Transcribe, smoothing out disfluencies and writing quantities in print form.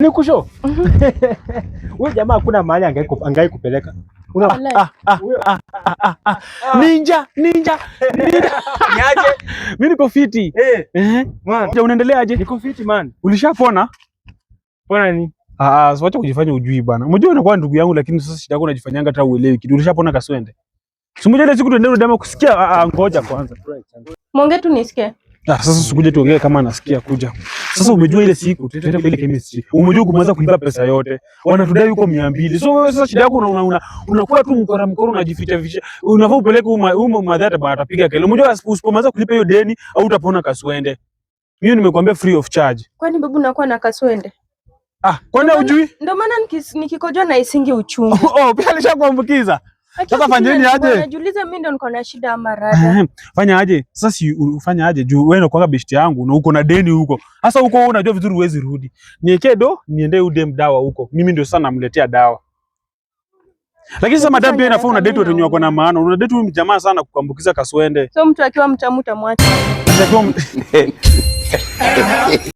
Nikusho. Wewe jamaa hakuna mahali angai kupeleka. Ninja. Niaje? Mimi niko fiti. Man, unaendelea aje? Niko fiti man. Ulishapona? Pona nini? Wacha kujifanya ujui bwana. Unajua unakuwa ndugu yangu lakini sasa shida yako unajifanyanga hata uelewi kitu. Ulishapona kaswende? Simoja ile siku tuendelee dama kusikia ngoja kwanza. Mwongee tu nisikie. Sasa sikuje tuongee kama anasikia kuja. Sasa umejua ile siku tutaenda ile chemistry. Umejua kumaliza kulipa pesa yote. Wanatudai huko 200. So wewe sasa shida yako unakuwa tu mkora unajificha. Unafaa upeleke madhara bana atapiga kelele. Umejua usipomaliza kulipa hiyo deni au utapona kaswende. Mimi nimekuambia free of charge. Kwani babu unakuwa na kaswende? Kwani hujui? Ndio maana nikikojoa na isingi uchungu. Pia alishakuambukiza. Sasa fanyeni aje? Najiuliza mimi ndio niko na shida ama rada. Fanya aje? Sasa si ufanya aje juu wewe unakuwa besti yangu na uko na deni huko. Sasa huko wewe unajua vizuri huwezi rudi. Niekee niende udem dawa huko. Mimi ndio sana namletea dawa. Lakini sasa madam pia inafaa una date watu wenye wako na maana. Una date huyu jamaa sana kukuambukiza kaswende. So mtu akiwa mtamu tamwacha.